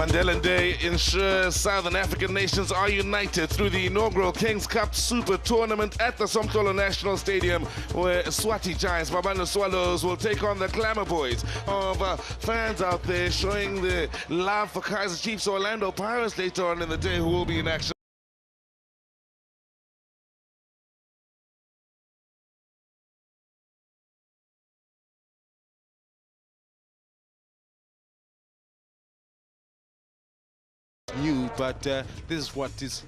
Mandela Day ensures Southern African nations are united through the inaugural Kings Cup Super Tournament at the Somtolo National Stadium, where Swati Giants, Mbabane Swallows, will take on the Glamour Boys. Of fans out there showing the love for Kaizer Chiefs Orlando Pirates later on in the day, who will be in action. New, but this is what this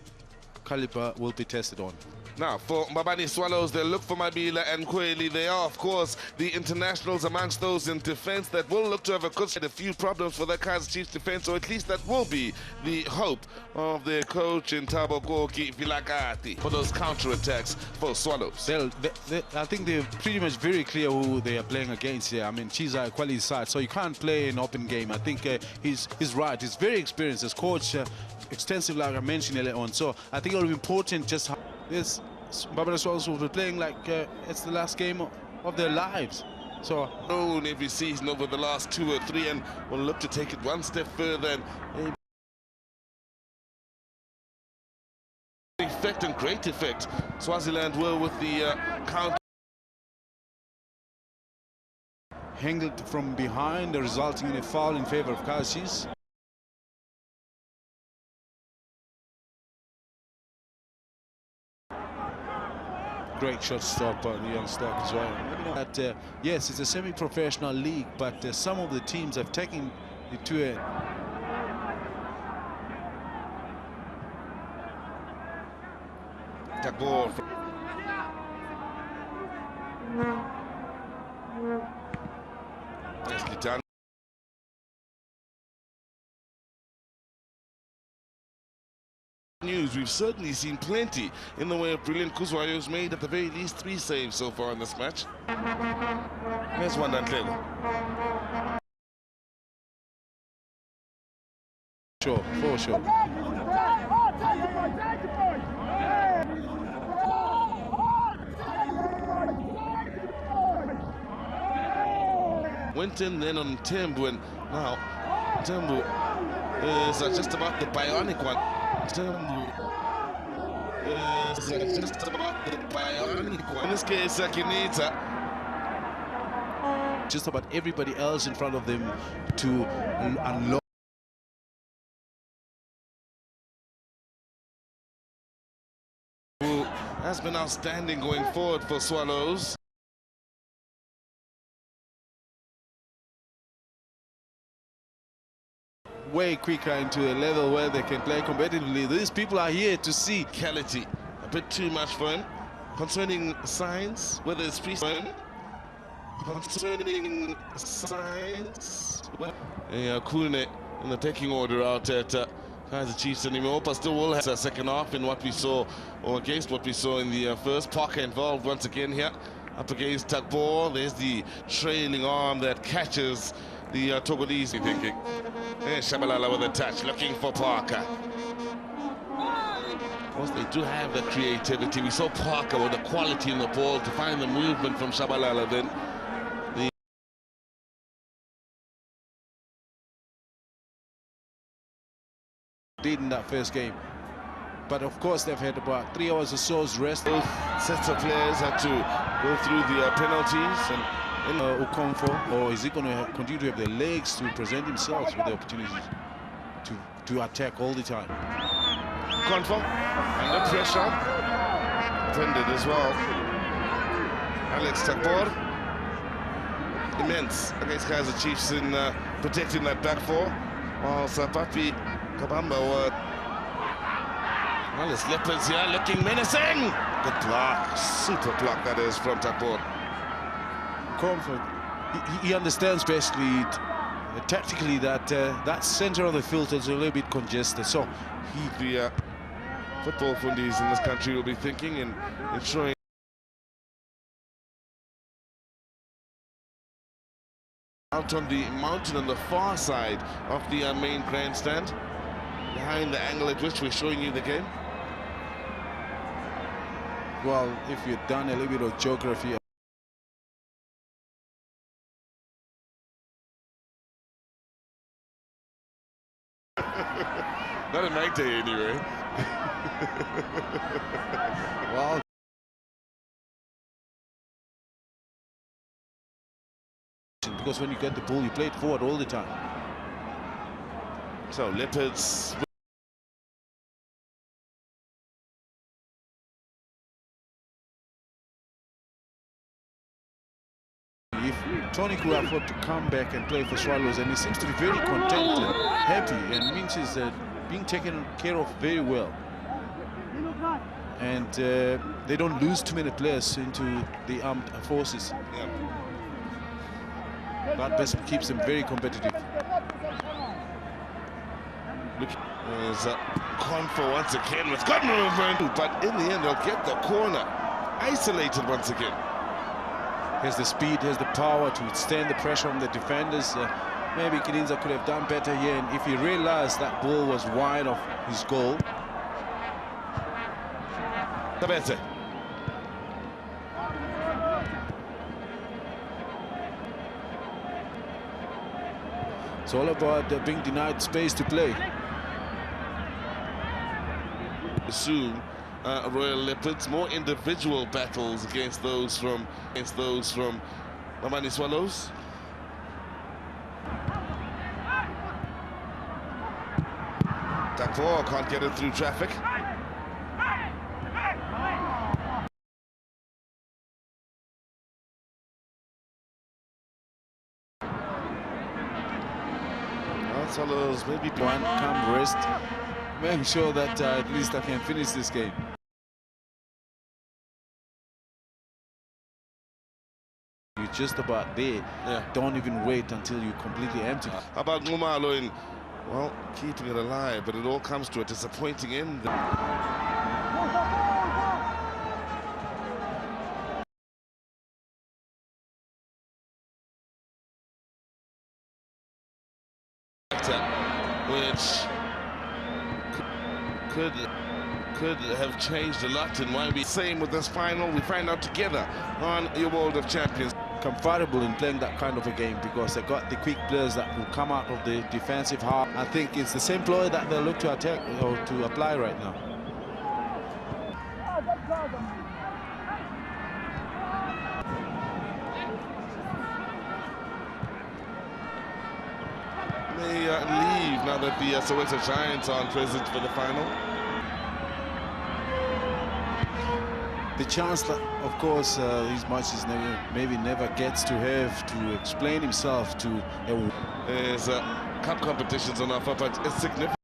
caliber will be tested on. Now, for Mbabane Swallows, they look for Mabila and Kweli. They are, of course, the internationals amongst those in defense that will look to have a few problems for the Kaizer Chiefs defense, or at least that will be the hope of their coach in Tagbor Vilagati for those counter-attacks for Swallows. I think they're pretty much very clear who they are playing against here. I mean, Chiza Kweli's side, so you can't play an open game. I think he's right. He's very experienced as coach, extensive, like I mentioned earlier on. So I think it'll be important just how this Mbabane Swallows will be playing like it's the last game of their lives. So known every season over the last 2 or 3, and will look to take it one step further and effect and great effect. Swaziland were with the count. Hanged from behind, resulting in a foul in favor of Kaizer Chiefs. Great shot stop on the young stock as well. But, yes, it's a semi-professional league, but some of the teams have taken it to a Tagbor. Nicely done. News, we've certainly seen plenty in the way of brilliant Kuzwayo's made at the very least 3 saves so far in this match. There's one done clearly. Sure, for sure. Went in then on Tembu, and now Tembu is just about the bionic one. Tembu is just about the bionic one. In this case, Kinita. Just about everybody else in front of them to unlock. Who has been outstanding going forward for Swallows. Way quicker into a level where they can play competitively. These people are here to see Quality, a bit too much for him. Concerning signs, whether it's free sign. Concerning signs, Kune in the pecking order out at Kaizer Chiefs, and Imopa still will have a second half in what we saw, or against what we saw in the first. Parker involved once again here, up against Tagbor. There's the trailing arm that catches the Togolese thinking. There's Shabalala with a touch, looking for Parker. Of course, they do have the creativity. We saw Parker with the quality in the ball to find the movement from Shabalala. Then did in that first game. But of course, they've had about 3 hours or so's rest. both sets of players had to go through the penalties. And Okomfo, or is he going to continue to have the legs to present himself with the opportunity to attack all the time? Konfo under pressure, defended as well. Alex Tagbor, immense against Kaizer Chiefs in protecting that back four, while Sapapi Kabamba were. Well, his leopards here looking menacing. Good block, super block that is from Tagbor. Comfort, he understands especially tactically that that center of the field is a little bit congested, so the football fundies in this country will be thinking and ensuring out on the mountain on the far side of the main grandstand, behind the angle at which we're showing you the game. Well, if you've done a little bit of geography, Not in my day, anyway. Well, because when you get the ball, you play it forward all the time. So Leopards. If Tony could afford to come back and play for Swallows, and he seems to be very content and happy, and means he's being taken care of very well. And they don't lose too many players into the armed forces. Yeah. That best keeps them very competitive. Look, there's Confor once again with good movement, but in the end they'll get the corner. Isolated once again. Has the speed, has the power to stand the pressure on the defenders. Maybe Kidinza could have done better here, and if he realized that ball was wide of his goal. Better. It's all about being denied space to play. Soon, Royal Leopards more individual battles against those from Mbabane Swallows. Tagbor can't get it through traffic. Swallows maybe One come rest, make sure that at least I can finish this game. You're just about there. Yeah. Don't even wait until you completely empty. How about Ngumalo in, well, keeping it alive, but it all comes to a disappointing end. Which could have changed a lot, and why we same with this final. We find out together on your World of Champions. Comfortable in playing that kind of a game because they got the quick players that will come out of the defensive half. I think it's the same ploy that they'll look to attack or to apply right now. May leave now that the Soweto Giants aren't present for the final. The chance that, of course, these matches maybe never gets to have to explain himself to a... There's cup competitions on offer, but it's significant.